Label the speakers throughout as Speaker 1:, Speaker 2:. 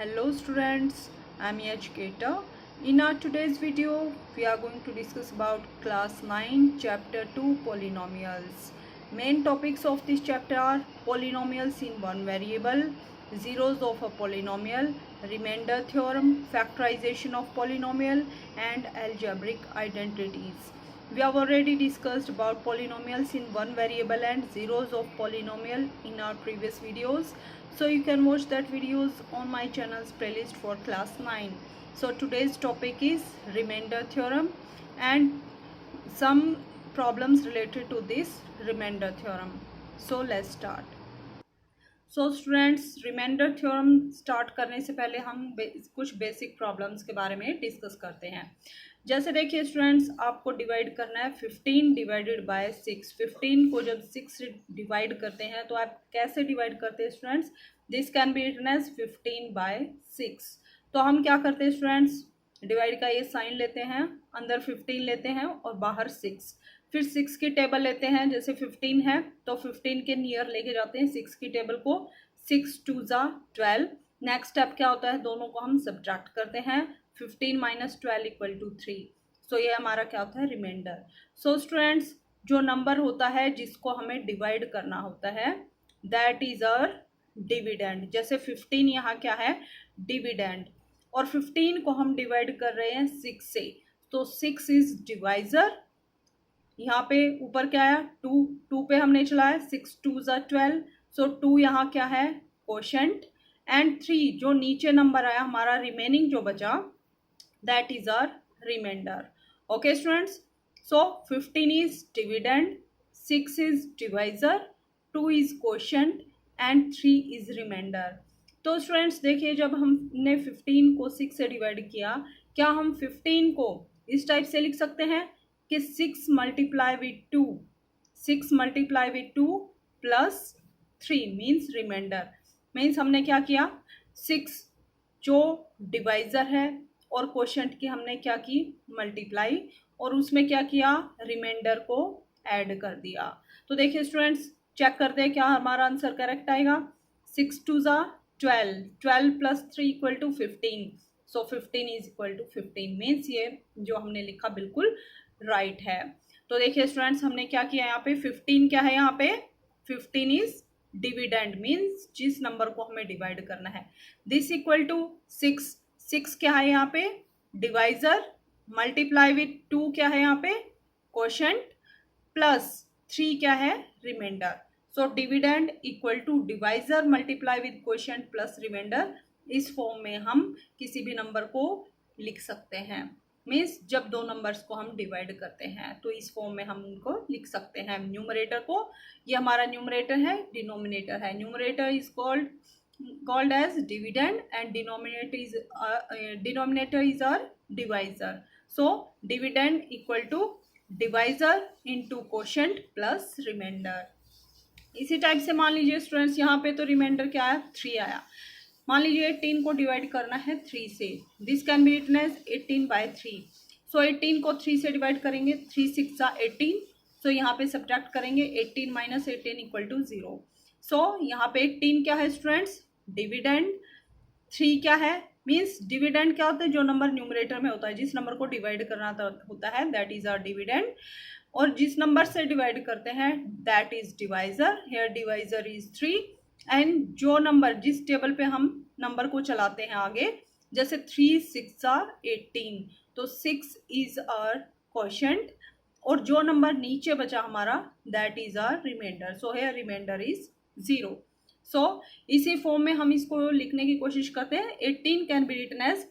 Speaker 1: Hello students, I am educator. In our today's video, we are going to discuss about class 9 chapter 2 polynomials. Main topics of this chapter are polynomials in one variable, zeros of a polynomial, remainder theorem, factorization of polynomial and algebraic identities. We have already discussed about polynomials in one variable and zeros of polynomial in our previous videos. So you can watch that videos on my channel's playlist for class 9. So today's topic is remainder theorem and some problems related to this remainder theorem. So let's start. So students reminder theorem start करने से पहले हम कुछ basic problems के बारे में discuss करते हैं। जैसे देखिए स्टूडेंट्स, आपको डिवाइड करना है 15 डिवाइडेड बाय 6। 15 को जब 6 से डिवाइड करते हैं तो आप कैसे डिवाइड करते हैं students? This can be written as 15 by 6। तो हम क्या करते हैं स्टूडेंट्स, डिवाइड का ये साइन लेते हैं, अंदर 15 लेते हैं और बाहर 6। फिर 6 की टेबल लेते हैं, जैसे 15 है तो 15 के नियर लेके जाते हैं 6 की टेबल को। 6 2 ज़ा 12। नेक्स्ट स्टेप क्या होता है, दोनों को हम सब्ट्रैक्ट करते हैं। 15 माइनस 12 इक्वल टू 3। सो ये हमारा क्या होता है, रिमाइंडर। सो स्टूडेंट्स, जो नंबर होता है जिसको हमें डिवाइड करना होता है दैट इज अवर डिविडेंड। जैसे 15 यहाँ क्या है, डिविडेंड, और 15 को हम डिवाइड कर रहे हैं 6 से, तो 6 इज डिवाइजर। यहाँ पे ऊपर क्या आया, 2 पे हमने चलाया, 6 2 ज़ा 12। सो 2 यहाँ क्या है, कोशेंट, एंड 3 जो नीचे नंबर आया हमारा रिमेनिंग जो बचा that is our reminder. Okay students, so 15 is dividend, 6 is divisor, 2 is quotient and 3 is reminder. तो स्टूडेंट्स देखिए, जब हमने 15 को 6 से डिवाइड किया, क्या हम 15 को इस टाइप से लिख सकते हैं कि 6 multiply with 2, 6 multiply with 2 plus 3 means remainder. Means हमने क्या किया, 6 जो डिवाइजर है और कोशेंट की हमने क्या की, मल्टीप्लाई, और उसमें क्या किया, रिमाइंडर को ऐड कर दिया। तो देखिए स्टूडेंट्स, चेक करते हैं क्या हमारा आंसर करेक्ट आएगा। 6 2 ज़ा 12, 12 plus 3 equal to 15। So 15 is equal to 15 means ये जो हमने लिखा बिल्कुल राइट है। तो देखिए स्टूडेंट्स, हमने क्या किया यहाँ पे, 15 क्या है यहाँ पे, 15 इज डिविडेंड मीन्स जिस नंबर को हमें डिवाइड करना है। दिस इक्वल टू 6, 6 क्या है यहाँ पे, डिवाइजर, मल्टीप्लाई विथ 2 क्या है यहाँ पे, कोशेंट, प्लस 3 क्या है, reminder. So dividend equal to divisor multiply with quotient plus reminder. इस फॉर्म में हम किसी भी नंबर को लिख सकते हैं। मीन्स जब दो नंबर्स को हम डिवाइड करते हैं तो इस फॉर्म में हम उनको लिख सकते हैं। न्यूमरेटर को, ये हमारा न्यूमरेटर है, डिनोमिनेटर है। Numerator is called as dividend and denominator is our divisor. So dividend equal to divisor into quotient plus reminder. इसी टाइप से मान लीजिए स्टूडेंट्स, यहाँ पे तो रिमाइंडर क्या आया, 3 आया। मान लीजिए 18 को डिवाइड करना है 3 से, this can be written as 18 by 3। So 18 को 3 से डिवाइड करेंगे, 3 6 ज़ा 18। सो यहाँ पे सब्ट्रैक्ट करेंगे, 18 माइनस 18 इक्वल टू 0। सो यहाँ पे 18 क्या है स्टूडेंट्स, डिविडेंड। 3 क्या है, मीन्स डिविडेंड क्या होता है, जो नंबर न्यूमरेटर में होता है, जिस नंबर को डिवाइड करना होता है दैट इज आवर डिविडेंड, और जिस नंबर से डिवाइड करते हैं that is divisor. Here divisor is 3, and जो नंबर जिस टेबल पे हम नंबर को चलाते हैं आगे, जैसे 3 6 ज़ा 18, तो 6 इज आवर कोशेंट, और जो नंबर नीचे बचा हमारा that is our reminder. So here reminder is 0। So इसी फॉर्म में हम इसको लिखने की कोशिश करते हैं। 18 can be written as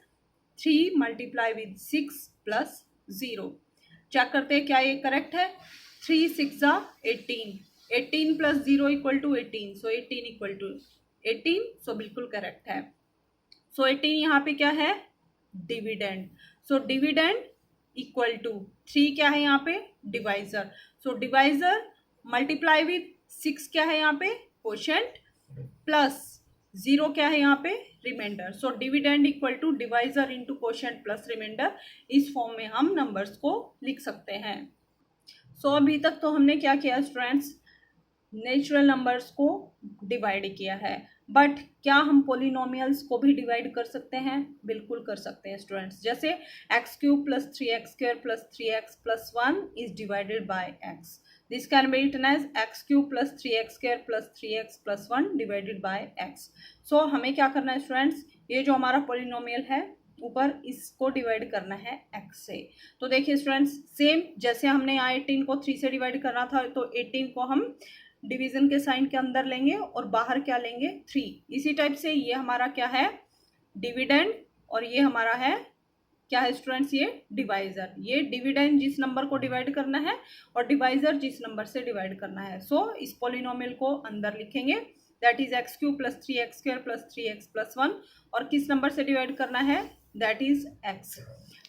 Speaker 1: 3 multiply with 6 plus 0। Check करते हैं क्या ये करेक्ट है। 3 6 ज़ा 18, 18 plus 0 equal to 18, so 18 equal to 18। So बिल्कुल करेक्ट है। सो 18 यहाँ पे क्या है, dividend. So dividend equal to 3 क्या है यहाँ पे, divisor. So divisor multiply with 6 क्या है यहाँ पे, कोशेंट, प्लस 0 क्या है यहाँ पे, reminder. So dividend equal to divisor into quotient plus reminder. इस फॉर्म में हम नंबर्स को लिख सकते हैं। सो अभी तक तो हमने क्या किया स्टूडेंट्स, नेचुरल नंबर्स को डिवाइड किया है। बट क्या हम पोलिनोमियल्स को भी डिवाइड कर सकते हैं? बिल्कुल कर सकते हैं स्टूडेंट्स। जैसे x cube plus 3x² plus 3x plus 1 is divided by x, this can be written as x cube plus 3x² plus 3x plus 1 divided by x. So हमें क्या करना है स्टूडेंट्स, ये जो हमारा पोलिनोमियल है ऊपर, इसको डिवाइड करना है x से। तो देखिए स्टूडेंट्स, सेम जैसे हमने यहाँ 18 को 3 से डिवाइड करना था, तो 18 को हम डिवीजन के साइन के अंदर लेंगे और बाहर क्या लेंगे? 3। इसी टाइप से ये हमारा क्या है? डिविडेंड, और ये हमारा है क्या है स्टूडेंट्स? ये डिवाइजर। ये डिविडेंड जिस नंबर को डिवाइड करना है और डिवाइजर जिस नंबर से डिवाइड करना है। सो इस पोलिनोमियल को अंदर लिखेंगे, that is x cube plus 3x² plus 3x plus 1, और किस नंबर से डिवाइड करना है? That is x।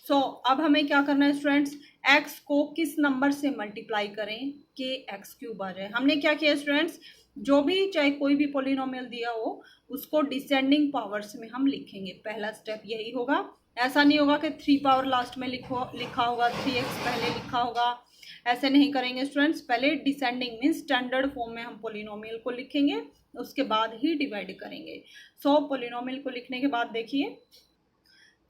Speaker 1: सो अब हमें क्या करना है स्टूडेंट्स, x को किस नंबर से मल्टीप्लाई करें कि x³ आ जाए। हमने क्या किया स्टूडेंट्स, जो भी चाहे कोई भी पोलिनोमियल दिया हो उसको डिसेंडिंग पावर्स में हम लिखेंगे। पहला स्टेप यही होगा। ऐसा नहीं होगा कि 3 पावर लास्ट में लिखा होगा, 3x पहले लिखा होगा, ऐसे नहीं करेंगे स्टूडेंट्स। पहले डिसेंडिंग मीन्स स्टैंडर्ड फॉर्म में हम पोलिनोमियल को लिखेंगे, उसके बाद ही डिवाइड करेंगे। सो पोलिनोमियल को लिखने के बाद देखिए,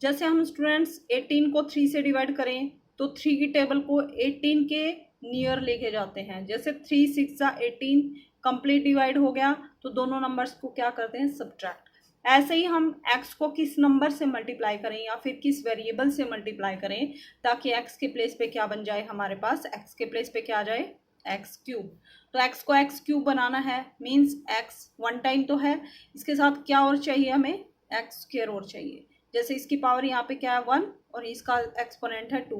Speaker 1: जैसे हम स्टूडेंट्स 18 को 3 से डिवाइड करें तो 3 की टेबल को 18 के नियर लेके जाते हैं। जैसे 3 6 18 कंप्लीट डिवाइड हो गया, तो दोनों नंबर्स को क्या करते हैं? सब्ट्रैक्ट। ऐसे ही हम x को किस नंबर से मल्टीप्लाई करें या फिर किस वेरिएबल से मल्टीप्लाई करें ताकि x के प्लेस पे क्या बन जाए हमारे पास? x के प्लेस पे क्या आ जाए? x³। तो x को x³ बनाना है, मीन्स x 1 टाइम तो है, इसके साथ क्या और चाहिए हमें? x² और चाहिए। जैसे इसकी पावर यहाँ पे क्या है? 1, और इसका एक्सपोनेंट है 2।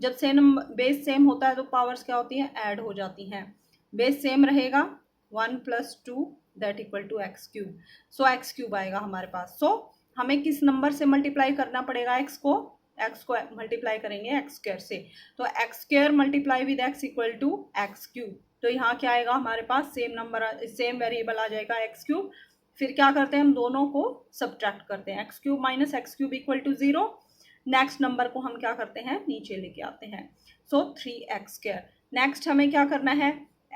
Speaker 1: जब सेम बेस सेम होता है तो पावर्स क्या होती हैं? ऐड हो जाती हैं। बेस सेम रहेगा, 1 + 2 that equal to x³। So x³ आएगा हमारे पास। सो हमें किस नंबर से मल्टीप्लाई करना पड़ेगा? x को मल्टीप्लाई करेंगे x² से, तो x² multiply with x equal to x³। तो यहाँ क्या आएगा हमारे पास? सेम नंबर, सेम वेरिएबल आ जाएगा x³। फिर क्या करते हैं? हम दोनों को सब्ट्रैक्ट करते हैं, x³ minus x³ equal to 0। Next number को हम क्या करते हैं? नीचे लेके आते हैं। सो 3x²। नेक्स्ट हमें क्या करना है?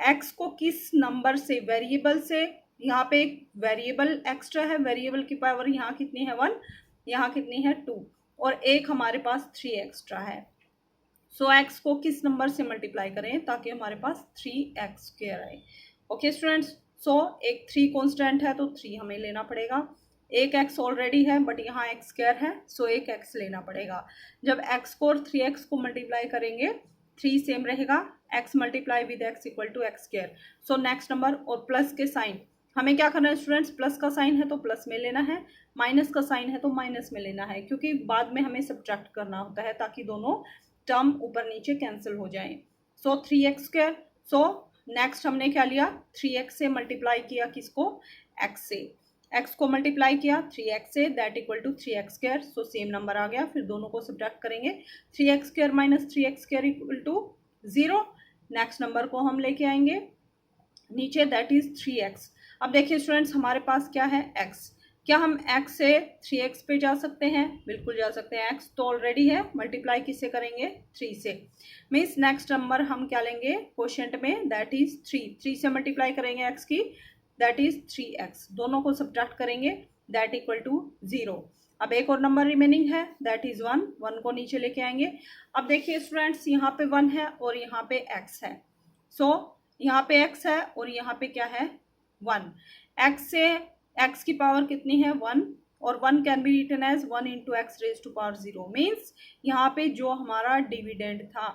Speaker 1: x को किस नंबर से, वेरिएबल से, यहाँ पे एक वेरिएबल एक्स्ट्रा है, वेरिएबल की पावर यहाँ कितनी है? 1, यहाँ कितनी है? 2, और एक हमारे पास 3 एक्स्ट्रा है। सो x को किस नंबर से मल्टीप्लाई करें ताकि हमारे पास 3x² आए? ओके स्टूडेंट्स, सो एक 3 कॉन्स्टेंट है तो 3 हमें लेना पड़ेगा। एक x ऑलरेडी है बट यहाँ x² है, सो एक x लेना पड़ेगा। जब x को और 3x को मल्टीप्लाई करेंगे, 3 सेम रहेगा, x multiply with x equal to x²। So next number, और प्लस के साइन हमें क्या करना है स्टूडेंट्स? प्लस का साइन है तो प्लस में लेना है, माइनस का साइन है तो माइनस में लेना है, क्योंकि बाद में हमें सब्ट्रैक्ट करना होता है ताकि दोनों टर्म ऊपर नीचे कैंसिल हो जाएं। सो 3x²। सो नेक्स्ट हमने क्या लिया? 3x से मल्टीप्लाई किया किसको? x से। x को मल्टीप्लाई किया 3x से, that equal to 3x²। So same number आ गया। फिर दोनों को सब्ट्रैक्ट करेंगे, 3x² minus 3x² equal to 0। Next number को हम लेके आएंगे नीचे, दैट इज 3x। अब देखिए स्टूडेंट्स, हमारे पास क्या है? x। क्या हम x से 3x पे जा सकते हैं? बिल्कुल जा सकते हैं। x तो ऑलरेडी है, मल्टीप्लाई किससे करेंगे? 3 से। मीन्स नेक्स्ट नंबर हम क्या लेंगे क्वोशिएंट में? That is 3। 3 से मल्टीप्लाई करेंगे x की, दैट इज 3x। दोनों को सब्ट्रैक्ट करेंगे, दैट इक्वल टू 0। अब एक और नंबर रिमेनिंग है, दैट इज 1। 1 को नीचे लेके आएंगे। अब देखिए स्टूडेंट्स, यहाँ पे 1 है और यहाँ पे x है। सो यहाँ पे x है और यहाँ पे क्या है? 1। x से x की पावर कितनी है? 1, और 1 can be written as 1 into x raise to power 0। Means यहाँ पे जो हमारा डिविडेंड था,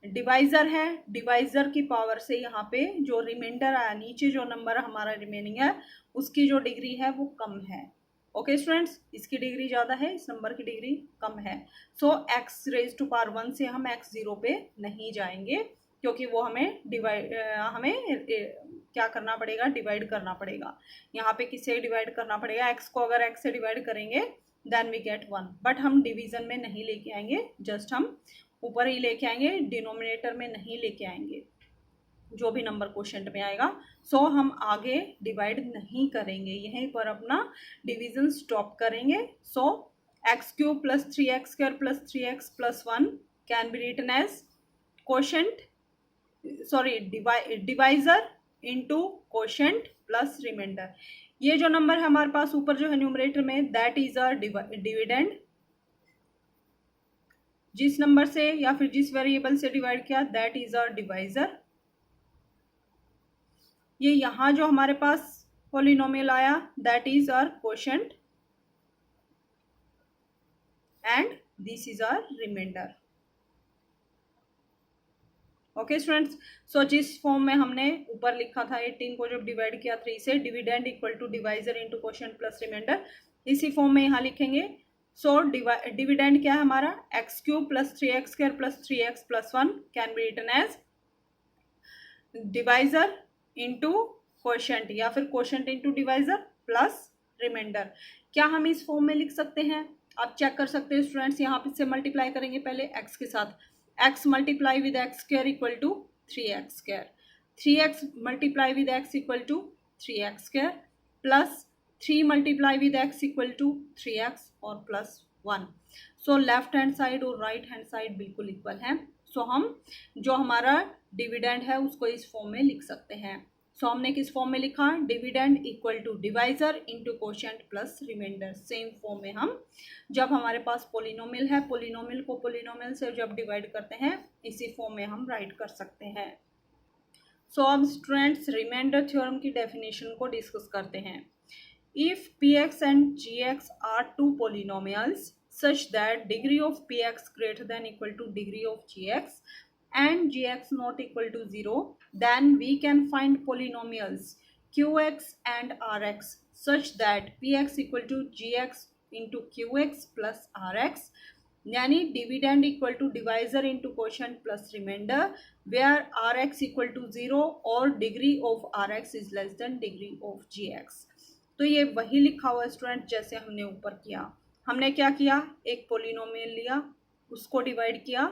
Speaker 1: डिवाइजर है, डिवाइजर की पावर से यहाँ पे जो रिमाइंडर आया, नीचे जो नंबर हमारा रिमेनिंग है उसकी जो डिग्री है वो कम है। ओके स्टूडेंट्स, इसकी डिग्री ज़्यादा है, इस नंबर की डिग्री कम है। सो एक्स रेज टू पावर 1 से हम x0 पे नहीं जाएंगे, क्योंकि वो हमें क्या करना पड़ेगा? डिवाइड करना पड़ेगा। यहाँ पे किससे डिवाइड करना पड़ेगा? x को अगर x से डिवाइड करेंगे देन वी गेट 1, बट हम डिवीजन में नहीं लेके आएंगे, जस्ट हम ऊपर ही लेके आएंगे, डिनोमिनेटर में नहीं लेके आएंगे जो भी नंबर क्वोशिएंट में आएगा। सो हम आगे डिवाइड नहीं करेंगे, यहीं पर अपना डिवीजन स्टॉप करेंगे। So x³ plus 3x² plus 3x plus 1 can be written as quotient, sorry divisor into quotient plus reminder. ये जो नंबर है हमारे पास ऊपर जो है न्यूमरेटर में, दैट इज आवर डिविडेंड। जिस नंबर से या फिर जिस वेरिएबल से डिवाइड किया, दैट इज आवर डिवाइजर। ये यहां जो हमारे पास पॉलिनोमियल आया, that is our quotient and this is our reminder. Okay students, so जिस फॉर्म में हमने ऊपर लिखा था 18 को जब डिवाइड किया 3 से, dividend equal to divisor into quotient plus reminder, इसी फॉर्म में यहाँ लिखेंगे। सो डिविडेंड क्या है हमारा, x cube plus 3x square plus 3x plus 1 can be written as divisor into quotient या फिर quotient into divisor plus reminder. क्या हम इस फॉर्म में लिख सकते हैं? आप चेक कर सकते हैं स्टूडेंट्स, यहाँ पे से मल्टीप्लाई करेंगे पहले x के साथ, x multiply with x square equal to 3x square, 3x multiply with x equal to 3x square plus 3 multiply with x equal to 3x और plus 1। So left hand side और right hand side बिल्कुल equal है। सो हम जो हमारा dividend है उसको इस फॉर्म में लिख सकते हैं। सो हमने किस फॉर्म में लिखा, dividend equal to divisor into quotient plus reminder. Same form में हम जब हमारे पास पोलिनोमियल है, पोलिनोमियल को पोलिनोमियल से जब डिवाइड करते हैं, इसी फॉर्म में हम राइट कर सकते हैं। सो अब स्टूडेंट्स रिमाइंडर थ्योरम की डेफिनेशन को डिस्कस करते हैं। If px and gx are two polynomials such that degree of px greater than equal to degree of gx and gx not equal to 0, then we can find polynomials qx and rx such that px equal to gx into qx plus rx, यानी dividend equal to divisor into quotient plus reminder, where rx equal to 0 और degree of rx is less than degree of gx। तो ये वही लिखा हुआ है student जैसे हमने ऊपर किया। हमने क्या किया, एक पोलिनोमियल लिया, उसको डिवाइड किया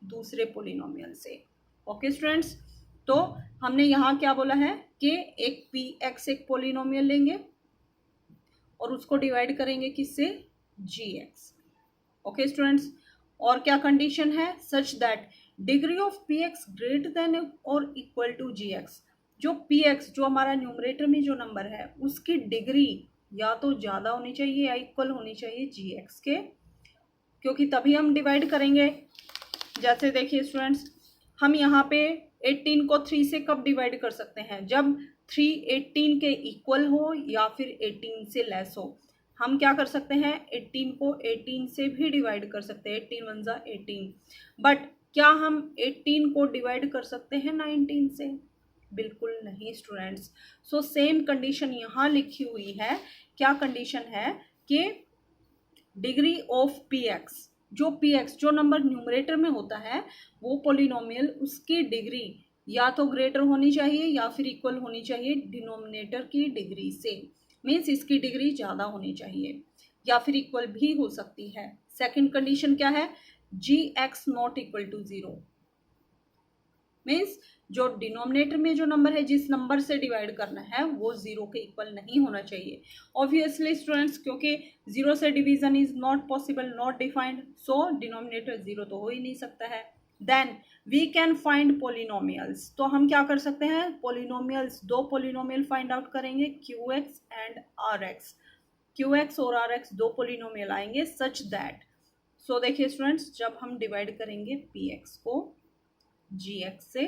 Speaker 1: दूसरे पोलिनोमियल से। ओके स्टूडेंट्स, तो हमने यहाँ क्या बोला है कि एक px एक पोलिनोमियल लेंगे और उसको डिवाइड करेंगे किससे, gx। ओके स्टूडेंट्स, और क्या कंडीशन है, such that degree of px greater than और इक्वल टू gx। जो px जो हमारा न्यूमरेटर में जो नंबर है उसकी डिग्री या तो ज़्यादा होनी चाहिए या इक्वल होनी चाहिए gx के, क्योंकि तभी हम डिवाइड करेंगे। जैसे देखिए स्टूडेंट्स, हम यहाँ पे 18 को 3 से कब डिवाइड कर सकते हैं, जब 3 18 के इक्वल हो या फिर 18 से लेस हो। हम क्या कर सकते हैं, 18 को 18 से भी डिवाइड कर सकते हैं, 18 1 जा 18, बट क्या हम 18 को डिवाइड कर सकते हैं 19 से? बिल्कुल नहीं स्टूडेंट्स। सो सेम कंडीशन यहाँ लिखी हुई है। क्या कंडीशन है कि डिग्री ऑफ px, जो px जो नंबर न्यूमरेटर में होता है वो पोलिनोमियल, उसकी डिग्री या तो ग्रेटर होनी चाहिए या फिर इक्वल होनी चाहिए डिनोमिनेटर की डिग्री से। मीन्स इसकी डिग्री ज़्यादा होनी चाहिए या फिर इक्वल भी हो सकती है। सेकंड कंडीशन क्या है, gx not equal to 0, means जो डिनोमिनेटर में जो नंबर है जिस नंबर से डिवाइड करना है वो 0 के इक्वल नहीं होना चाहिए। ऑब्वियसली स्टूडेंट्स, क्योंकि 0 से division is not possible, not defined, so denominator 0 तो हो ही नहीं सकता है। Then we can find polynomials. तो हम क्या कर सकते हैं, पोलिनोमियल्स, दो पोलिनोमियल फाइंड आउट करेंगे, qx एंड rx। qx और rx दो पोलिनोमियल आएंगे सच दैट। सो देखिए स्टूडेंट्स, जब हम डिवाइड करेंगे px को gx से,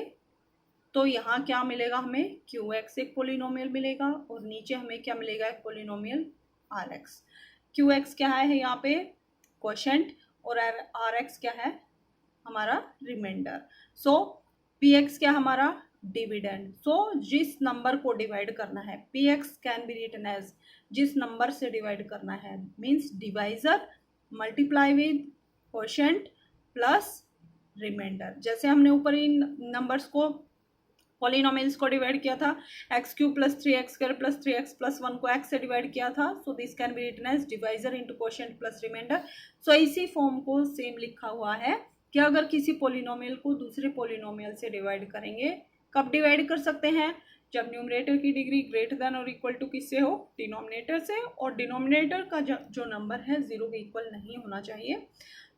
Speaker 1: तो यहाँ क्या मिलेगा हमें, qx एक पोलिनोमियल मिलेगा और नीचे हमें क्या मिलेगा, एक पोलिनोमियल rx। qx क्या है यहाँ पे, क्वोशंट, और rx क्या है हमारा रिमाइंडर। सो px क्या हमारा डिविडेंड। सो जिस नंबर को डिवाइड करना है, px can be written as, जिस नंबर से डिवाइड करना है, means divisor multiply with quotient plus remainder. जैसे हमने ऊपर इन नंबर्स को, पॉलिनोमियल्स को डिवाइड किया था, x cube plus 3x square plus 3x plus 1 को x से डिवाइड किया था। So this can be written as divisor into quotient plus remainder. So इसी फॉर्म को सेम लिखा हुआ है कि अगर किसी पॉलिनोमियल को दूसरे पॉलिनोमियल से डिवाइड करेंगे, कब डिवाइड कर सकते हैं, जब न्यूमरेटर की डिग्री ग्रेटर देन और इक्वल टू किससे हो, डिनोमिनेटर से, और डिनोमिनेटर का जो नंबर है 0 के इक्वल नहीं होना चाहिए।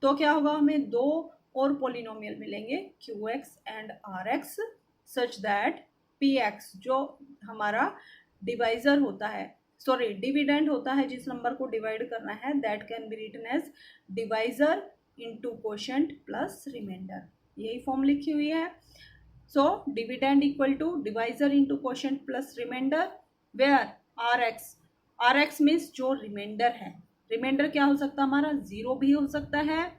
Speaker 1: तो क्या होगा, हमें दो और पॉलिनोमियल मिलेंगे qx and rx such that px जो हमारा डिवाइजर होता है, सॉरी डिविडेंड होता है जिस नंबर को डिवाइड करना है, that can be written as divisor into quotient plus remainder. यही फॉर्म लिखी हुई है। So dividend equal to divisor into quotient plus reminder, where R x means जो रिमाइंडर है। रिमाइंडर क्या हो सकता है हमारा, जीरो भी हो सकता है।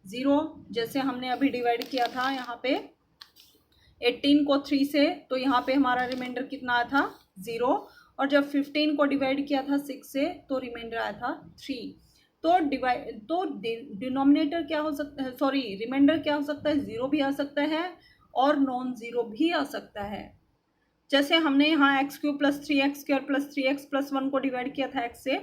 Speaker 1: जीरो जैसे हमने अभी डिवाइड किया था यहाँ पे 18 को 3 से, तो यहाँ पे हमारा रिमाइंडर कितना आया था, 0। और जब 15 को डिवाइड किया था 6 से, तो रिमाइंडर आया था 3। तो डिनोमिनेटर क्या हो सकता है, सॉरी रिमाइंडर क्या हो सकता है, 0 भी आ सकता है और नॉन ज़ीरो भी आ सकता है। जैसे हमने यहाँ x cube plus 3x square plus 3x plus 1 को डिवाइड किया था x से,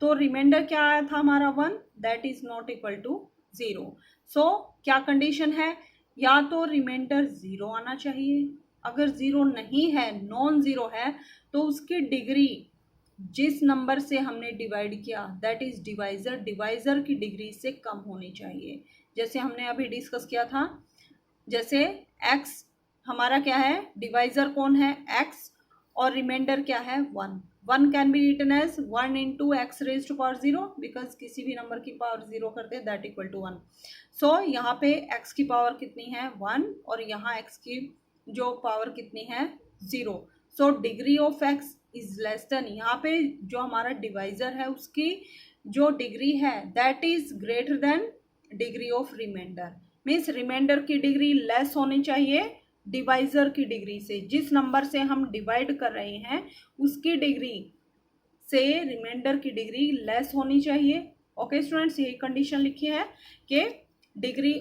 Speaker 1: तो रिमाइंडर क्या आया था हमारा 1, that is not equal to 0। So क्या कंडीशन है, या तो रिमाइंडर 0 आना चाहिए, अगर 0 नहीं है, नॉन ज़ीरो है, तो उसकी डिग्री जिस नंबर से हमने डिवाइड किया दैट इज डिवाइजर की डिग्री से कम होनी चाहिए। जैसे हमने अभी डिस्कस किया था, जैसे x हमारा क्या है, डिवाइजर कौन है, x, और रिमाइंडर क्या है 1। 1 can be written as 1 into x raise to power 0, because किसी भी नंबर की पावर 0 करते हैं दैट इक्वल टू 1। सो यहाँ पे x की पावर कितनी है 1, और यहाँ x की जो पावर कितनी है 0। So degree of x is less then, यहाँ पे जो हमारा डिवाइजर है उसकी जो डिग्री है that is greater than degree of remainder. Means remainder की डिग्री लेस होनी चाहिए डिवाइजर की डिग्री से। जिस नंबर से हम डिवाइड कर रहे हैं उसकी डिग्री से रिमाइंडर की डिग्री लेस होनी चाहिए। ओके स्टूडेंट्स, यही कंडीशन लिखी है कि डिग्री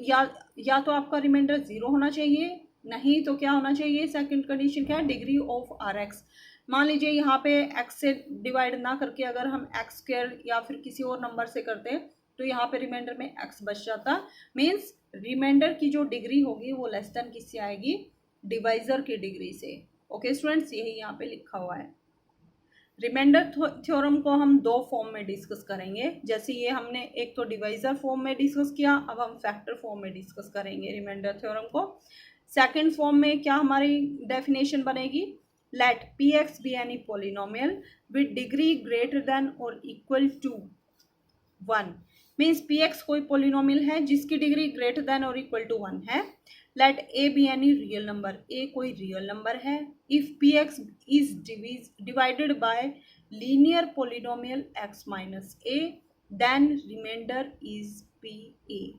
Speaker 1: या तो आपका रिमाइंडर 0 होना चाहिए, नहीं तो क्या होना चाहिए, सेकंड कंडीशन क्या है, डिग्री ऑफ आर एक्स। मान लीजिए यहाँ पे x से डिवाइड ना करके अगर हम एक्स स्क्वायर या फिर किसी और नंबर से करते तो यहाँ पे रिमाइंडर में x बच जाता। मीन्स रिमाइंडर की जो डिग्री होगी वो लेस देन किससे आएगी, डिवाइजर की डिग्री से। ओके स्टूडेंट्स, यही यहाँ पे लिखा हुआ है। रिमाइंडर थ्योरम को हम दो फॉर्म में डिस्कस करेंगे। जैसे ये हमने एक तो डिवाइजर फॉर्म में डिस्कस किया, अब हम फैक्टर फॉर्म में डिस्कस करेंगे रिमाइंडर थ्योरम को। सेकंड फॉर्म में क्या हमारी डेफिनेशन बनेगी, let P x be any polynomial with degree greater than और equal to 1। Means p x कोई पोलिनोमियल है जिसकी डिग्री ग्रेटर देन और इक्वल टू 1 है। Let a be any real number, a कोई रियल नंबर है। If p x is divided by linear polynomial x minus A, then remainder is P A.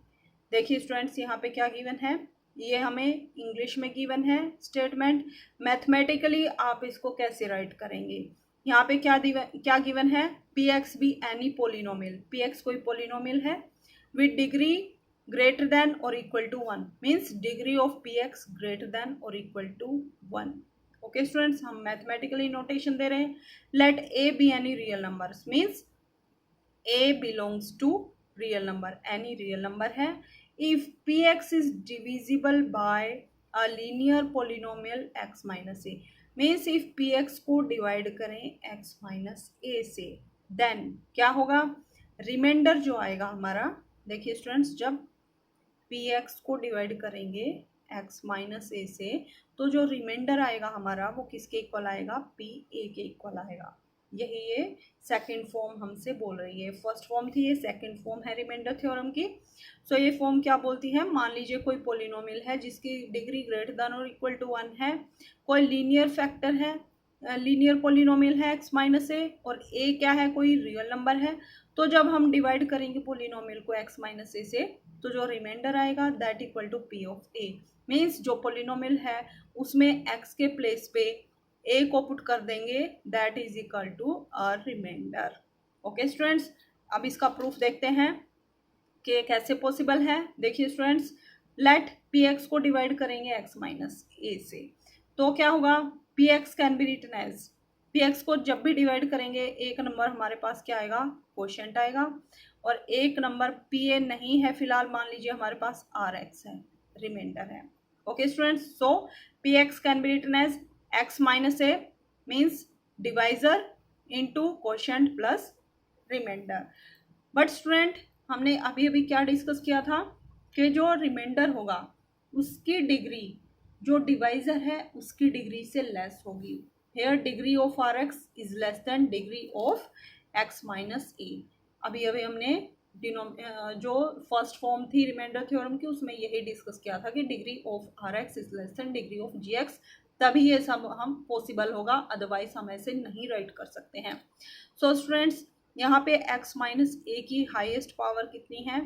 Speaker 1: देखिए students, यहाँ पे क्या given है, ये हमें इंग्लिश में गिवन है स्टेटमेंट। मैथमेटिकली आप इसको कैसे राइट करेंगे, यहाँ पे क्या गिवन है, p x be any polynomial, p x कोई पोलिनोमियल है विद डिग्री ग्रेटर देन और equal to 1। Means degree of p x greater than और इक्वल टू 1। ओके स्टूडेंट्स, हम मैथमेटिकली नोटेशन दे रहे हैं। Let a be any real numbers, means a belongs to real number, any real number है। If p x is divisible by a linear polynomial x minus A, means if p x को divide करें x minus A से, then क्या होगा, reminder जो आएगा हमारा, देखिए स्टूडेंट्स, जब पी एक्स को डिवाइड करेंगे एक्स माइनस ए से, तो जो रिमाइंडर आएगा हमारा वो किसके इक्वल आएगा, पी ए के इक्वल आएगा। यही ये सेकंड फॉर्म हमसे बोल रही है। फर्स्ट फॉर्म थी, ये सेकंड फॉर्म है रिमाइंडर थ्योरम की। सो ये फॉर्म क्या बोलती है, मान लीजिए कोई पोलिनोमियल है जिसकी डिग्री ग्रेटर देन और इक्वल टू 1 है, कोई लीनियर फैक्टर है, लीनियर पोलिनोमियल है एक्स माइनस ए, और ए क्या है, कोई रियल नंबर है। तो जब हम डिवाइड करेंगे पोलिनोमियल को एक्स माइनस ए से, तो जो रिमाइंडर आएगा that equal to P of A. Means जो पोलिनोमियल है उसमें एक्स के प्लेस पे ए को पुट कर देंगे, that is equal to a remainder. Okay students, अब इसका प्रूफ देखते हैं कि कैसे पॉसिबल है। देखिए स्टूडेंट्स, लेट पी एक्स को डिवाइड करेंगे एक्स माइनस ए से, तो क्या होगा, P x can be written as, P x को जब भी डिवाइड करेंगे एक नंबर हमारे पास क्या आएगा, क्वोशिएंट आएगा, और एक नंबर पी ए नहीं है फिलहाल, मान लीजिए हमारे पास आर एक्स है, रिमाइंडर है। Okay students, so P x can be written as x minus A, means divisor into quotient plus remainder. But student, हमने अभी अभी क्या डिस्कस किया था कि जो रिमाइंडर होगा उसकी डिग्री जो डिवाइजर है उसकी डिग्री से लेस होगी। Here degree of are x is less than degree of x minus a. अभी अभी हमने जो फर्स्ट फॉर्म थी रिमाइंडर थ्योरम की उसमें यही डिस्कस किया था कि degree of are x is less than degree of g x, तभी ये सब हम पॉसिबल होगा, अदरवाइज हम ऐसे नहीं राइट कर सकते हैं। सो स्टूडेंट्स, यहाँ पे x माइनस ए की हाईएस्ट पावर कितनी है,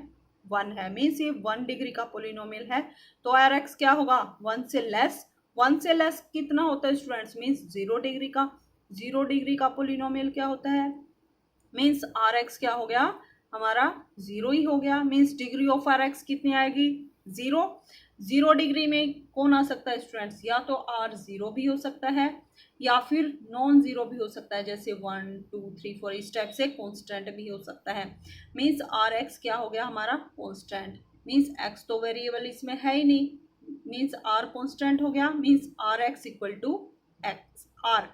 Speaker 1: 1 है, मीन्स ये 1 डिग्री का पोलिनोमियल है। तो आर एक्स क्या होगा, 1 से लेस। 1 से लेस कितना होता है स्टूडेंट्स, मीन्स 0 डिग्री का। 0 डिग्री का पोलिनोमियल क्या होता है, मीन्स आर एक्स क्या हो गया हमारा, 0 ही हो गया। Means degree of are x कितनी आएगी, 0। 0 डिग्री में कौन आ सकता है स्टूडेंट्स, या तो आर 0 भी हो सकता है या फिर नॉन 0 भी हो सकता है, जैसे 1 2 3 4 इस टाइप से कॉन्स्टेंट भी हो सकता है। मीन्स आर एक्स क्या हो गया हमारा, कॉन्स्टेंट। मीन्स एक्स तो वेरिएबल इसमें है ही नहीं, मीन्स आर कॉन्स्टेंट हो गया। Means R x equal to x R,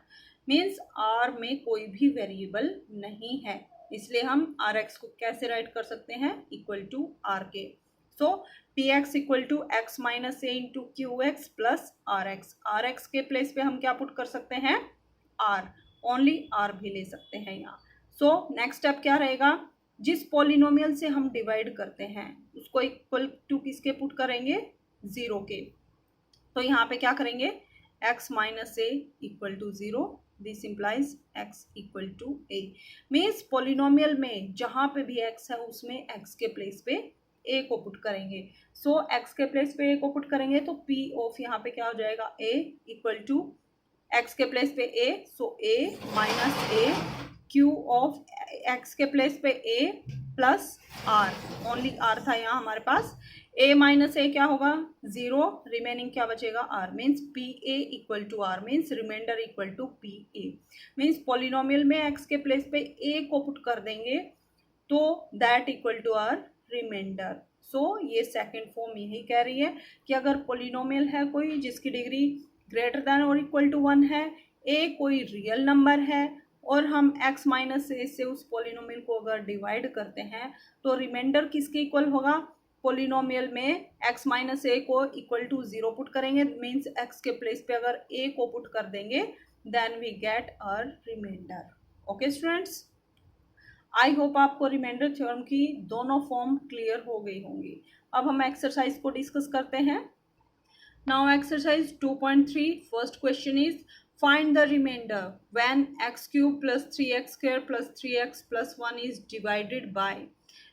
Speaker 1: means R में कोई भी वेरिएबल नहीं है, इसलिए हम आर एक्स को कैसे राइट कर सकते हैं, equal to r k. So P x equal to x minus a into q x plus r x. R x के प्लेस पे हम क्या पुट कर सकते हैं, आर, ओनली आर भी ले सकते हैं यहाँ। सो नेक्स्ट स्टेप क्या रहेगा, जिस पॉलिनोमियल से हम डिवाइड करते हैं उसको इक्वल टू किसके पुट करेंगे, 0 के। तो यहाँ पे क्या करेंगे, x minus A equal to 0, this implies x equal to A. Means polynomial में जहाँ पे भी x है उसमें x के प्लेस पे a को पुट करेंगे। सो x के प्लेस पे a को पुट करेंगे तो p ऑफ यहाँ पे क्या हो जाएगा, a इक्वल टू x के प्लेस पे a, so a minus a, q of x के प्लेस पे a plus r, only r था यहाँ हमारे पास। a माइनस ए क्या होगा, 0, रिमेनिंग क्या बचेगा, r, means p a equal to r, means remainder equal to p a. Means polynomial में x के प्लेस पे a को पुट कर देंगे तो that equal to r remainder. So ये सेकेंड फॉर्म यही कह रही है कि अगर पॉलिनोमियल है कोई जिसकी डिग्री ग्रेटर देन और इक्वल टू 1 है, a कोई रियल नंबर है और हम x माइनस ए से उस पॉलिनोमियल को अगर डिवाइड करते हैं तो रिमाइंडर किसके इक्वल होगा, पोलिनोमियल में x माइनस ए को इक्वल टू 0 पुट करेंगे, मीन्स x के प्लेस पे अगर a को पुट कर देंगे then we get a remainder. Okay students, I hope आपको रिमाइंडर थ्योरम की दोनों फॉर्म क्लियर हो गई होंगी। अब हम एक्सरसाइज को डिस्कस करते हैं। Now exercise 2.3, first question is find the remainder when x cube plus 3x square plus 3x plus 1 is divided by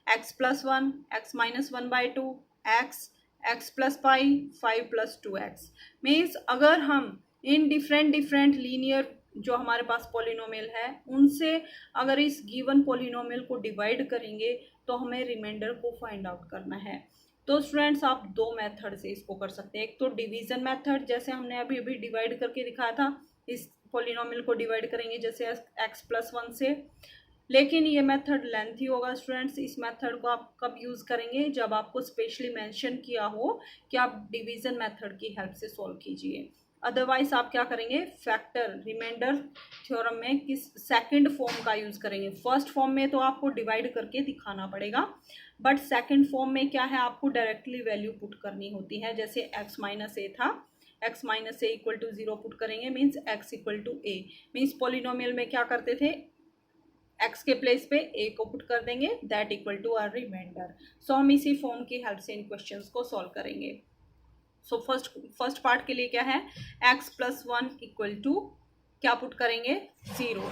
Speaker 1: x plus 1, x minus 1 by 2, x, x plus pi, 5 plus 2x। Means अगर हम in different linear जो हमारे पास polynomial है उनसे अगर इस given polynomial को डिवाइड करेंगे तो हमें रिमाइंडर को फाइंड आउट करना है। तो स्टूडेंट्स आप दो मेथड से इसको कर सकते हैं, एक तो डिवीजन मेथड जैसे हमने अभी अभी डिवाइड करके दिखाया था, इस पॉलिनोमियल को डिवाइड करेंगे जैसे x प्लस 1 से, लेकिन ये मेथड लेंथी होगा स्टूडेंट्स। इस मेथड को आप कब यूज़ करेंगे, जब आपको स्पेशली मेंशन किया हो कि आप डिवीजन मेथड की हेल्प से सॉल्व कीजिए। अदरवाइज आप क्या करेंगे, फैक्टर रिमाइंडर थ्योरम में किस सेकंड फॉर्म का यूज़ करेंगे। फर्स्ट फॉर्म में तो आपको डिवाइड करके दिखाना पड़ेगा, बट सेकंड फॉर्म में क्या है, आपको डायरेक्टली वैल्यू पुट करनी होती है। जैसे x माइनस ए था, x minus A equal to 0 put करेंगे, means x equal to A. Means polynomial में क्या करते थे, x के प्लेस पे a को पुट कर देंगे, that equal to r remainder. So हम इसी फॉर्म की हेल्प से इन क्वेश्चंस को सॉल्व करेंगे। सो फर्स्ट पार्ट के लिए क्या है, x प्लस 1 इक्वल टू क्या पुट करेंगे, 0,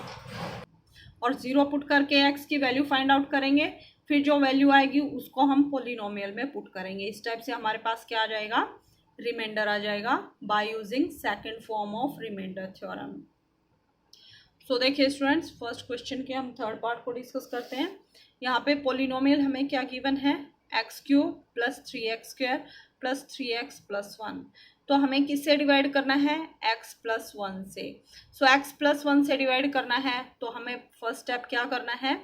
Speaker 1: और 0 पुट करके x की वैल्यू फाइंड आउट करेंगे। फिर जो वैल्यू आएगी उसको हम पॉलिनोमियल में पुट करेंगे। इस टाइप से हमारे पास क्या आ जाएगा, रिमाइंडर आ जाएगा by using second form of remainder theorem. So देखिए स्टूडेंट्स, फर्स्ट क्वेश्चन के हम थर्ड पार्ट को डिस्कस करते हैं। यहाँ पे पॉलिनोमियल हमें क्या गिवन है, x cube plus 3x square plus 3x plus 1। तो हमें किससे डिवाइड करना है, x प्लस 1 से। सो x प्लस 1 से डिवाइड करना है तो हमें फर्स्ट स्टेप क्या करना है,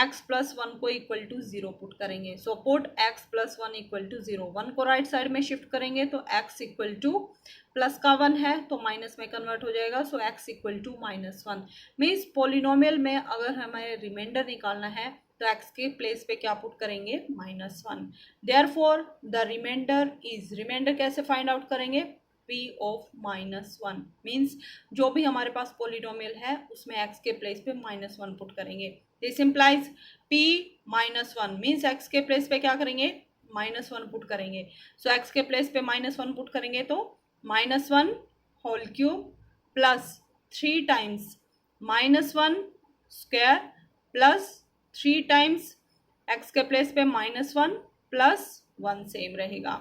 Speaker 1: x प्लस 1 को इक्वल टू 0 पुट करेंगे। So put x plus 1 equal to 0, 1 को राइट साइड में शिफ्ट करेंगे तो x इक्वल टू प्लस का 1 है तो माइनस में कन्वर्ट हो जाएगा। So x equal to minus 1। Means polynomial में अगर हमें रिमाइंडर निकालना है तो x के प्लेस पे क्या पुट करेंगे, -1। Therefore the remainder is, remainder कैसे फाइंड आउट करेंगे, p ऑफ -1 मीन्स जो भी हमारे पास पोलिनोमियल है उसमें x के प्लेस पे -1 पुट करेंगे। This implies p -1 means x के प्लेस पे क्या करेंगे, -1 पुट करेंगे। सो x के प्लेस पे -1 पुट करेंगे तो -1 whole cube plus 3 times -1 square plus 3 times x के प्लेस पे -1 प्लस 1 सेम रहेगा।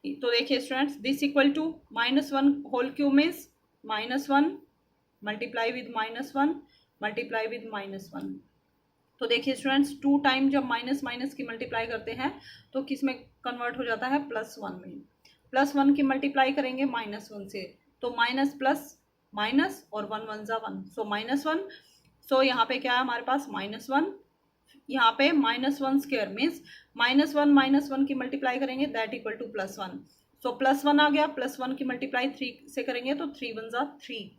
Speaker 1: तो देखिए students, this equal to -1 whole cube means -1 multiply with -1 multiply with -1। तो देखिए स्टूडेंट्स, 2 टाइम जब माइनस माइनस की मल्टीप्लाई करते हैं तो किस में कन्वर्ट हो जाता है, +1 में। +1 की मल्टीप्लाई करेंगे -1 से तो माइनस प्लस माइनस और 1 1 जा 1, सो -1। सो यहाँ पे क्या है हमारे पास -1, यहाँ पे -1 स्क्वायर मीन्स -1 की मल्टीप्लाई करेंगे दैट इक्वल टू +1। सो +1 आ गया, +1 की मल्टीप्लाई 3 से करेंगे तो 3 1 जा 3,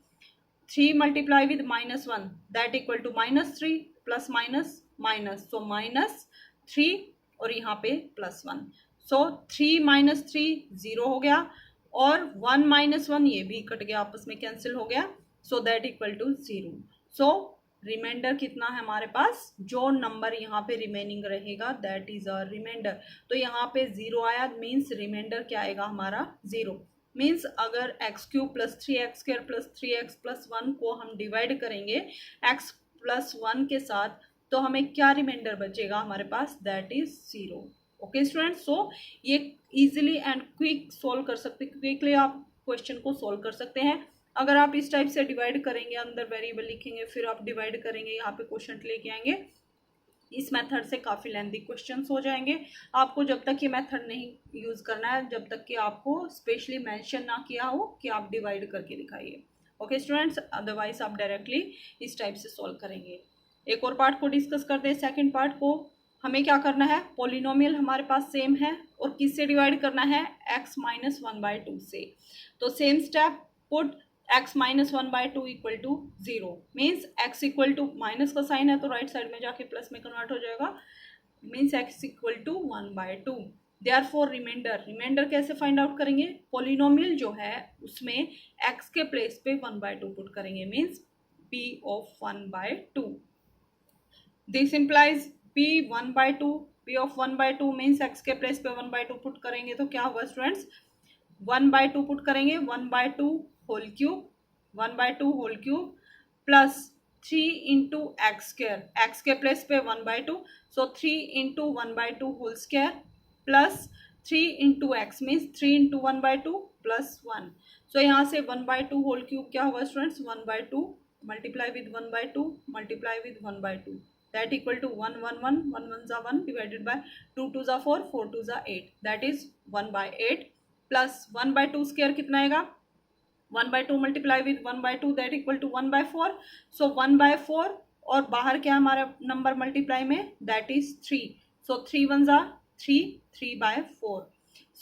Speaker 1: 3 multiply with -1 that equal to -3 plus minus minus, so -3 और यहाँ पे +1। सो 3 - 3 0 हो गया और 1 - 1 ये भी कट गया, आपस में कैंसिल हो गया। So that equal to 0। So remainder कितना है हमारे पास, जो नंबर यहाँ पे रिमेनिंग रहेगा दैट इज अ रिमाइंडर। तो यहाँ पे 0 आया मीन्स रिमाइंडर क्या आएगा हमारा 0। मीन्स अगर x³ + 3x² + 3x + 1 को हम डिवाइड करेंगे x + 1 के साथ तो हमें क्या रिमाइंडर बचेगा हमारे पास, दैट इज 0। ओके स्टूडेंट्स, सो ये इजीली एंड क्विक सोल्व कर सकते, क्विकली आप क्वेश्चन को सोल्व कर सकते हैं। अगर आप इस टाइप से डिवाइड करेंगे, अंदर वेरिएबल लिखेंगे फिर आप डिवाइड करेंगे, यहाँ पे क्वेश्चन लेके आएंगे, इस मेथड से काफ़ी लेंथी क्वेश्चंस हो जाएंगे। आपको जब तक ये मेथड नहीं यूज़ करना है, जब तक कि आपको स्पेशली मेंशन ना किया हो कि आप डिवाइड करके दिखाइए। ओके स्टूडेंट्स, अदरवाइज आप डायरेक्टली इस टाइप से सॉल्व करेंगे। एक और पार्ट को डिस्कस करते हैं, सेकेंड पार्ट को। हमें क्या करना है, पोलिनोमियल हमारे पास सेम है और किससे डिवाइड करना है, x - 1/2 से। तो सेम स्टेप, पुट x - 1/2 इक्वल to 0 means x equal to minus का साइन है तो राइट साइड में जाके प्लस में कन्वर्ट हो जाएगा, means x equal to 1/2। Therefore remainder कैसे फाइंड आउट करेंगे, पोलिनोमियल जो है उसमें x के प्लेस पे 1/2 पुट करेंगे means p of 1/2। This implies p 1/2, p of 1/2 means x के प्लेस पे 1/2 पुट करेंगे तो क्या होगा स्टूडेंट्स, 1/2 पुट करेंगे, 1/2 whole cube, 1/2 whole cube plus 3 into x², x के प्लेस पे 1/2, so 3 into 1/2 whole square plus 3 into x means 3 into 1/2 plus 1। So यहाँ से 1/2 होल क्यूब क्या होगा students, 1/2 multiply with 1/2 multiply with 1/2 that equal to 1 1 1 1 1 जा 1 divided bye 2 2 जा 4 4 2 जा 8 that is 1/8 plus 1/2 square कितना आएगा, 1/2 multiply with 1/2 that equal to 1/4। So 1/4 और बाहर क्या हमारा नंबर मल्टीप्लाई में, दैट इज 3। सो 3 1 जा 3 3/4।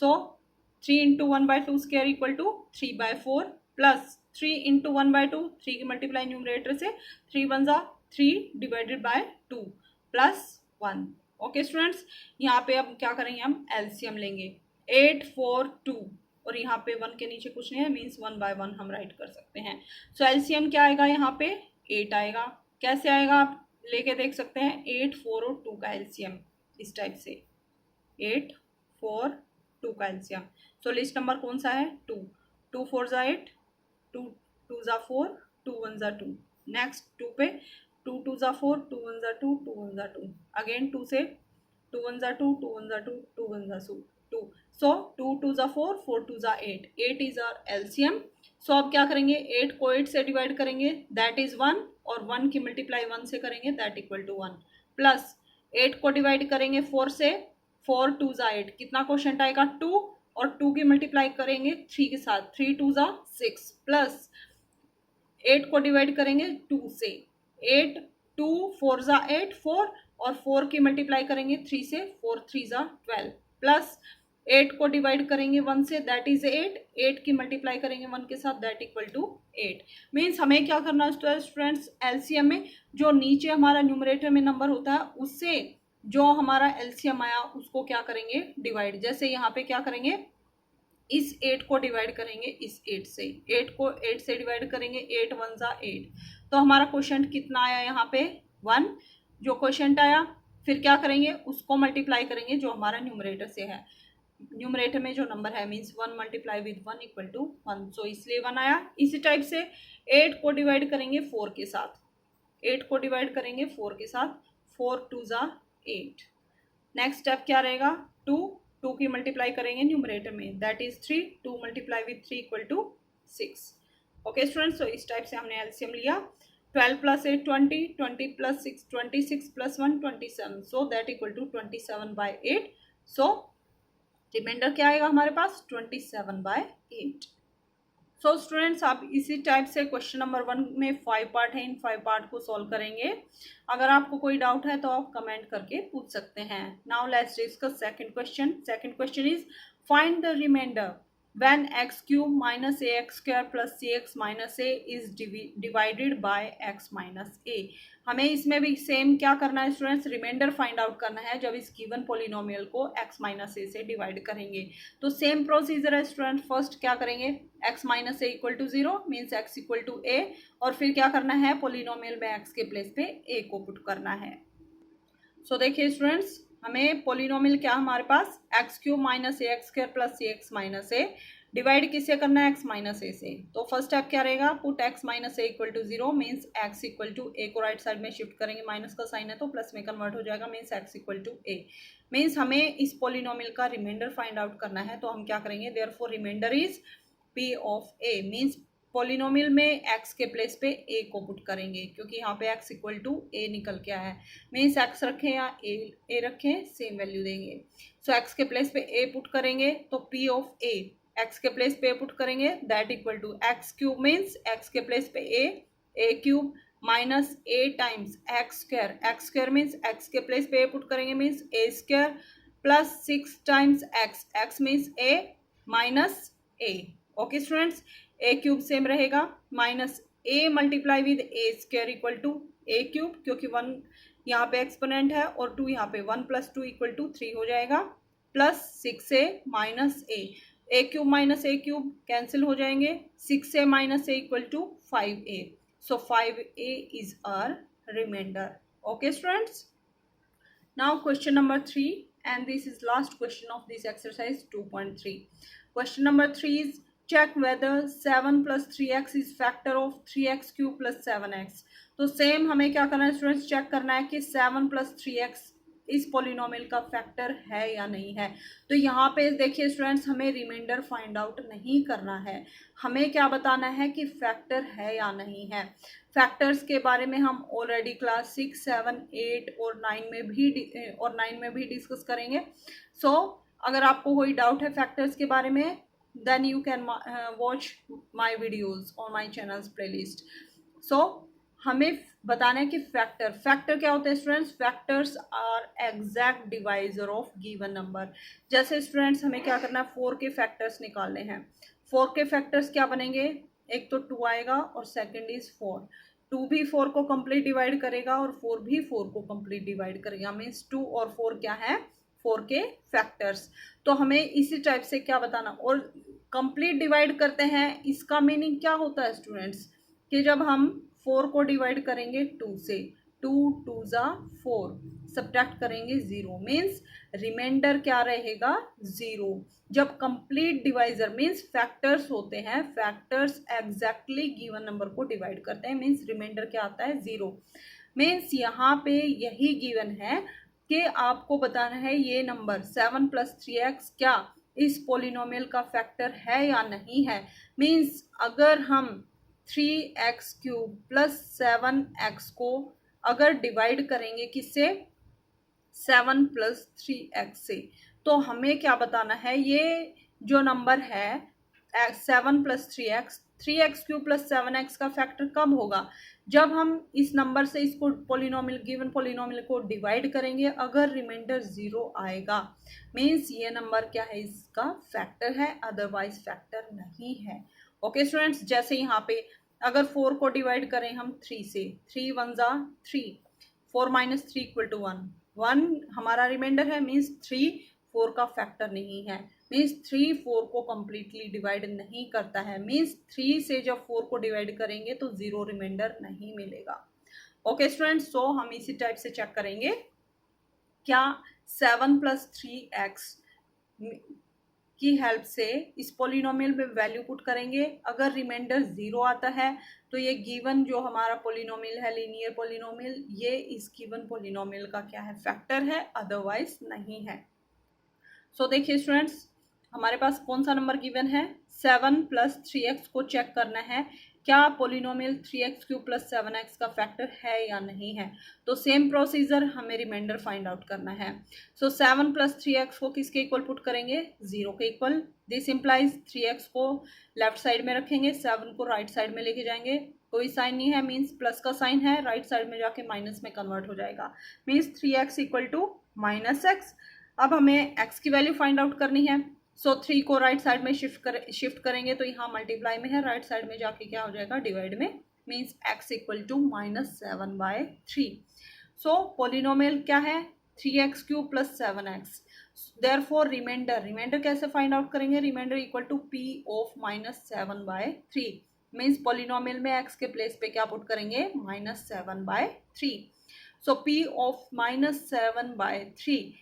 Speaker 1: So 3 into 1/2 square equal to 3/4 plus 3 into 1/2, 3 की मल्टीप्लाई न्यूमरेटर से 3 1 जा 3 divided by 2 plus 1। Okay students, यहाँ पे अब क्या करेंगे, हम एलसीएम लेंगे, 8 4 2 और यहाँ पे 1 के नीचे कुछ नहीं है मीन्स 1 बाय 1 हम राइट कर सकते हैं। सो एलसीएम क्या आएगा, यहाँ पे 8 आएगा। कैसे आएगा आप लेके देख सकते हैं, 8 4 और 2 का एलसीएम इस टाइप से, 8 4 2 का एलसीएम। सो लिस्ट नंबर कौन सा है, 2 2 4 जा 8 2 2 जा 4 2 1 जा 2, नेक्स्ट 2 पे 2 2 जा 4 2 1 जा 2 2 1 जा 2, अगेन 2 से 2 1 जा 2 2 1 जा 2 2 1 जा 2। सो 2 2 जा 4 4 2 जा 8, 8 इज आवर एलसीएम। सो अब क्या करेंगे, 8 को 8 से डिवाइड करेंगे दैट इज 1 और 1 की मल्टीप्लाई 1 से करेंगे दैट इक्वल टू 1 प्लस 8 को डिवाइड करेंगे 4 से, 4 2 जा 8, कितना क्वेश्चन आएगा 2 और 2 की मल्टीप्लाई करेंगे 3 के साथ, 3 2 जा 6 प्लस 8 को डिवाइड करेंगे 2 से, 8 2 4 जा 8 4 और 4 की मल्टीप्लाई करेंगे 3 से, 4 3 जा 12 प्लस 8 को डिवाइड करेंगे 1 से दैट इज 8, 8 की मल्टीप्लाई करेंगे 1 के साथ दैट इक्वल टू 8। मीन्स हमें क्या करना है स्टूडेंट्स, एलसीएम में जो नीचे हमारा न्यूमरेटर में नंबर होता है उससे जो हमारा एलसीएम आया उसको क्या करेंगे, डिवाइड। जैसे यहाँ पे क्या करेंगे, इस 8 को डिवाइड करेंगे इस 8 से, 8 को 8 से डिवाइड करेंगे, 8 वन जा 8, तो हमारा क्वेश्चन कितना आया यहाँ पे 1। जो क्वेश्चन आया फिर क्या करेंगे, उसको मल्टीप्लाई करेंगे जो हमारा न्यूमरेटर से है, न्यूमरेटर में जो नंबर है means 1 multiply with 1 equal to 1, so इसलिए 1 आया। इसी टाइप से 8 को डिवाइड करेंगे 4 के साथ, 8 को डिवाइड करेंगे 4 के साथ, 4 टू जा 8। नेक्स्ट स्टेप क्या रहेगा, 2, 2 की मल्टीप्लाई करेंगे न्यूमरेटर में, that is 3, 2 multiply with 3 equal to 6। Okay students, तो इस टाइप से हमने एलसीएम लिया, 12 plus 8 20, 20 plus 6 26 plus 1 27, so that equal to 27/8। सो रिमाइंडर क्या आएगा हमारे पास 27/8। सो स्टूडेंट्स, आप इसी टाइप से क्वेश्चन नंबर 1 में 5 पार्ट है, इन 5 पार्ट को सॉल्व करेंगे। अगर आपको कोई डाउट है तो आप कमेंट करके पूछ सकते हैं। Now let's discuss second question. Second question is find the remainder when x cube minus ax square plus cx minus a is divided by x minus a। हमें इसमें भी सेम क्या करना है स्टूडेंट्स, रिमाइंडर फाइंड आउट करना है जब इस गिवन पोलिनोमियल को x माइनस ए से डिवाइड करेंगे। तो सेम प्रोसीजर है स्टूडेंट, फर्स्ट क्या करेंगे, x minus A equal to 0 means x equal to a, और फिर क्या करना है, पोलिनोमियल में x के प्लेस पे a को पुट करना है। सो देखिए स्टूडेंट्स, हमें पोलिनोमियल क्या हमारे पास एक्स क्यूब माइनस ए एक्स स्क्वायर प्लस सी एक्स माइनस ए, डिवाइड किससे करना है, एक्स माइनस ए से। तो फर्स्ट स्टेप क्या रहेगा, put x minus A equal to 0 means x equal to a को राइट साइड में शिफ्ट करेंगे, माइनस का साइन है तो प्लस में कन्वर्ट हो जाएगा, means x equal to A. Means हमें इस पोलिनोमियल का रिमाइंडर फाइंड आउट करना है, तो हम क्या करेंगे, therefore remainder is P of A, means polynomial में x के प्लेस पे a को पुट करेंगे, क्योंकि यहाँ पे x इक्वल टू a निकल के आया है, मीन्स x रखें या a रखें सेम वैल्यू देंगे। सो x के प्लेस पे a पुट करेंगे तो p ऑफ a, x के प्लेस पे a पुट करेंगे that equal to x cube means x के प्लेस पे a cube minus a times x square means x के प्लेस पे a पुट करेंगे means a square plus 6 times x means a minus a। Okay students, a cube same रहेगा, minus a multiply with A square equal to A cube, क्योंकि 1 यहाँ पे exponent है और 2 यहाँ पे, 1 प्लस 2 इक्वल टू 3 हो जाएगा, plus 6a minus A cube minus A cube cancel हो जाएंगे, 6a minus A equal to 5a, so 5a is our reminder. Okay students, now question number 3 and this is last question of this exercise 2.3. question number 3 is check whether 7 plus 3x is factor of 3x cube plus 7x। तो same हमें क्या करना है students, check करना है कि 7 plus 3x इस polynomial का फैक्टर है या नहीं है। तो यहाँ पे देखिए स्टूडेंट्स, हमें रिमाइंडर फाइंड आउट नहीं करना है, हमें क्या बताना है कि फैक्टर है या नहीं है। फैक्टर्स के बारे में हम ऑलरेडी क्लास 6, 7, 8 और 9 में भी डिस्कस करेंगे। सो अगर आपको कोई डाउट है फैक्टर्स के बारे में, then you can watch my videos on my channel's playlist। so हमें बताना है कि फैक्टर क्या होता है students, factors are exact divisor of given number. जैसे स्टूडेंट्स हमें क्या करना है, 4 के फैक्टर्स निकालने हैं। 4 के फैक्टर्स क्या बनेंगे, एक तो 2 आएगा और सेकंड इज 4, 2 भी 4 को कंप्लीट डिवाइड करेगा और 4 भी 4 को कंप्लीट डिवाइड करेगा, मीन्स 2 और 4 क्या है, 4 के फैक्टर्स। तो हमें इसी टाइप से क्या बताना, और कंप्लीट डिवाइड करते हैं, इसका मीनिंग क्या होता है स्टूडेंट्स, कि जब हम 4 को डिवाइड करेंगे 2 से, 2 2 जा 4, सब्ट्रैक्ट करेंगे 0, मीन्स रिमाइंडर क्या रहेगा 0। जब कंप्लीट डिवाइजर मीन्स फैक्टर्स होते हैं, फैक्टर्स एग्जैक्टली गिवन नंबर को डिवाइड करते हैं, मीन्स रिमाइंडर क्या आता है 0। मीन्स यहाँ पे यही गिवन है कि आपको बताना है ये नंबर 7 प्लस 3x क्या इस पोलिनोमियल का फैक्टर है या नहीं है। मीन्स अगर हम 3x क्यूब प्लस 7x को अगर डिवाइड करेंगे किससे, 7 प्लस 3x से, तो हमें क्या बताना है, ये जो नंबर है 7 plus 3x cube plus 7x का फैक्टर कब होगा, जब हम इस नंबर से इसको पोलिनोमियल, गिवन पोलिनोमियल को डिवाइड करेंगे, अगर रिमाइंडर 0 आएगा, मीन्स ये नंबर क्या है, इसका फैक्टर है, अदरवाइज फैक्टर नहीं है। ओके स्टूडेंट्स, जैसे यहाँ पे अगर 4 को डिवाइड करें हम 3 से, 3 1 जा 3, 4 माइनस 3 इक्वल टू 1 हमारा रिमाइंडर है, मीन्स 3 4 का फैक्टर नहीं है, मीन्स 3 4 को कम्प्लीटली डिवाइड नहीं करता है, मीन्स 3 से जब 4 को डिवाइड करेंगे तो 0 रिमाइंडर नहीं मिलेगा। ओके स्टूडेंट्स, सो हम इसी टाइप से चेक करेंगे क्या 7 + 3x की हेल्प से इस पोलिनोमियल में वैल्यू पुट करेंगे। अगर रिमाइंडर 0 आता है तो ये गिवन जो हमारा पोलिनोमियल है, लीनियर पोलिनोमियल, ये इस गिवन पोलिनोमियल का क्या है, फैक्टर है, अदरवाइज नहीं है। सो देखिए स्टूडेंट्स, हमारे पास कौन सा नंबर गिवन है, 7 + 3x को चेक करना है क्या पोलिनोमियल 3x³ + 7x का फैक्टर है या नहीं है। तो सेम प्रोसीजर, हमें रिमाइंडर फाइंड आउट करना है। सो 7 + 3x को किसके इक्वल पुट करेंगे, 0 के इक्वल। दिस इम्प्लाइज 3x को लेफ्ट साइड में रखेंगे, 7 को राइट साइड में लेके जाएंगे, कोई साइन नहीं है, मीन्स प्लस का साइन है, राइट साइड में जाके माइनस में कन्वर्ट हो जाएगा, मीन्स 3x = -x। अब हमें x की वैल्यू फाइंड आउट करनी है। सो 3 को राइट साइड में शिफ्ट करेंगे तो यहाँ मल्टीप्लाई में है, राइट साइड में जाके क्या हो जाएगा, डिवाइड में, मीन्स x = -7/3। सो पोलिनोमियल क्या है, 3x³ + 7x। देयरफॉर रिमाइंडर कैसे फाइंड आउट करेंगे, remainder = p of -7/3, means polynomial में x के प्लेस पे क्या पुट करेंगे, -7/3। सो p of -7/3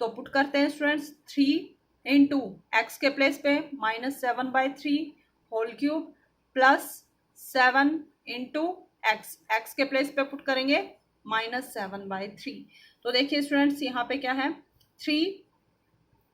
Speaker 1: तो पुट करते हैं स्टूडेंट्स, 3 इंटू एक्स के प्लेस पे -7/3 whole cube plus 7 into x के प्लेस पे पुट करेंगे -7/3। तो देखिए स्टूडेंट्स, यहाँ पे क्या है, 3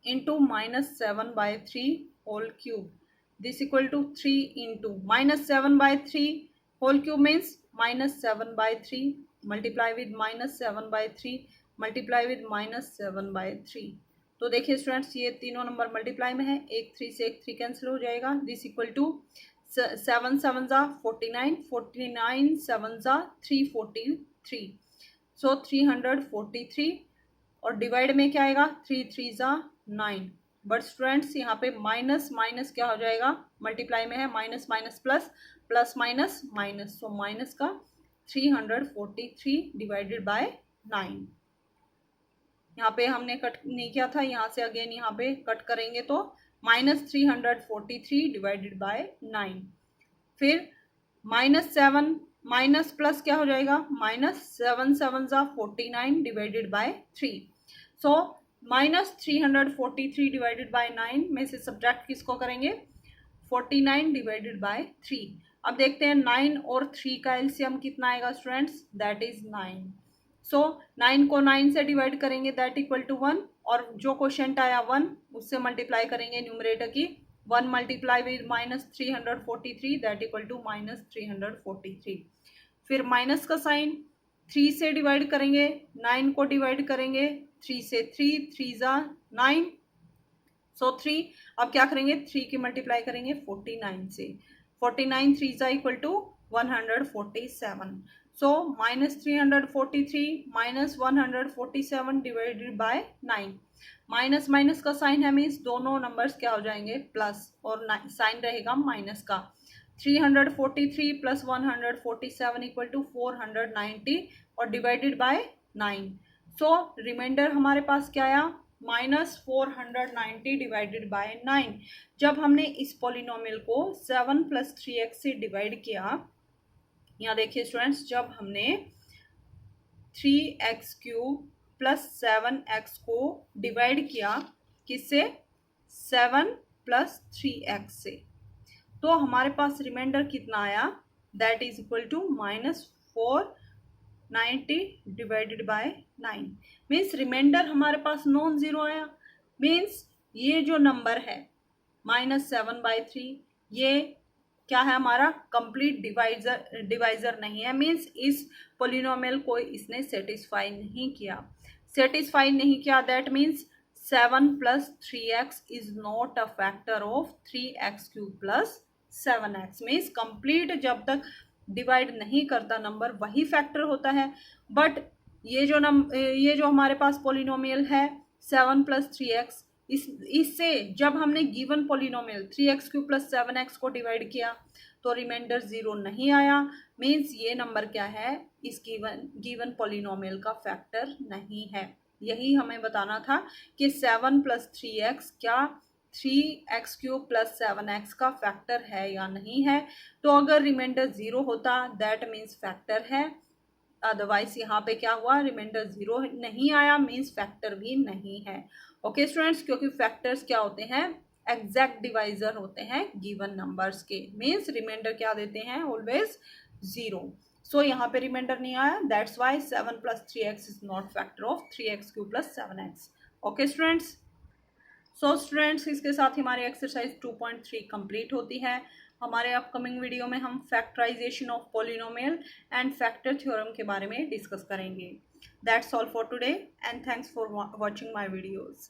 Speaker 1: into -7/3 whole cube, this = 3 into -7/3 whole cube means -7/3 multiply with -7/3 multiply with -7/3। तो देखिए स्टूडेंट्स, ये तीनों नंबर मल्टीप्लाई में है, एक 3 से एक 3 कैंसिल हो जाएगा, दिस = 7 7 ज़ा 49, 49 7 ज़ा 343, सो 343, और डिवाइड में क्या आएगा, 3 3 ज़ा 9। बट स्टूडेंट्स यहाँ पे माइनस माइनस क्या हो जाएगा, मल्टीप्लाई में है, minus minus plus, plus minus minus, so minus का 343 डिवाइडेड बाय 9। यहाँ पे हमने कट नहीं किया था, यहाँ से अगेन यहाँ पे कट करेंगे तो -343 डिवाइडेड बाय 9। फिर -7 माइनस प्लस क्या हो जाएगा, -7 7 ज़ा 49 divided by 3। So -343 divided by 9 में से सब्ट्रैक्ट किसको करेंगे, 49 डिवाइडेड बाय 3। अब देखते हैं 9 और 3 का एलसीएम कितना आएगा स्टूडेंट्स, दैट इज 9। सो 9 को 9 से डिवाइड करेंगे, दैट = 1, और जो क्वोशंट आया 1 उससे मल्टीप्लाई करेंगे न्यूमरेटर की, 1 मल्टीप्लाई विद -343 दैट = -343। फिर माइनस का साइन, 3 से डिवाइड करेंगे, 9 को डिवाइड करेंगे, 3 से 3 3 ज़ा 9, सो 3, अब क्या करेंगे, 3 की मल्टीप्लाई करेंगे 49 से, 49 3 ज़ा = 147। सो -343 -147 डिवाइडेड बाय 9, माइनस माइनस का साइन है, मीन्स दोनों नंबर्स क्या हो जाएंगे, प्लस, और साइन रहेगा माइनस का। 343 + 147 = 490 और डिवाइडेड बाय 9। सो रिमाइंडर हमारे पास क्या आया, -490 डिवाइडेड बाय 9। जब हमने इस पोलिनोमियल को 7 + 3x से डिवाइड किया, यहाँ देखिए स्टूडेंट्स, जब हमने 3x³ + 7x को डिवाइड किया किससे, 7 + 3x से, तो हमारे पास रिमाइंडर कितना आया, that is equal to -490 divided by 9। Means remainder हमारे पास नॉन ज़ीरो आया, मीन्स ये जो नंबर है -7/3, ये क्या है, हमारा कंप्लीट डिवाइजर नहीं है, मीन्स इस पोलिनोमियल को इसने सेटिस्फाई नहीं किया, that means 7 + 3x is not a factor of 3x³ + 7x। Means complete जब तक डिवाइड नहीं करता नंबर वही फैक्टर होता है। बट ये जो हमारे पास पोलिनोमियल है 7 + 3x, इससे जब हमने गिवन पोलिनोमियल 3x³ + 7x को डिवाइड किया तो रिमाइंडर 0 नहीं आया, मीन्स ये नंबर क्या है, इस गिवन पोलिनोमियल का फैक्टर नहीं है। यही हमें बताना था कि 7 + 3x क्या 3x³ + 7x का फैक्टर है या नहीं है। तो अगर रिमाइंडर 0 होता दैट मीन्स फैक्टर है, अदरवाइज यहाँ पे क्या हुआ, रिमाइंडर 0 नहीं आया मीन्स फैक्टर भी नहीं है। ओके स्टूडेंट्स, क्योंकि फैक्टर्स क्या होते हैं, एग्जैक्ट डिवाइजर होते हैं गिवन नंबर्स के, मीन्स रिमाइंडर क्या देते हैं, ऑलवेज 0। सो यहाँ पे रिमाइंडर नहीं आया, that's why 7 + 3x is not factor of 3x³ + 7x। Okay students, so students इसके साथ हमारी एक्सरसाइज 2.3 कंप्लीट होती है। हमारे अपकमिंग वीडियो में हम factorization of polynomial and factor theorem के बारे में डिस्कस करेंगे। That's all for today and thanks for watching my videos.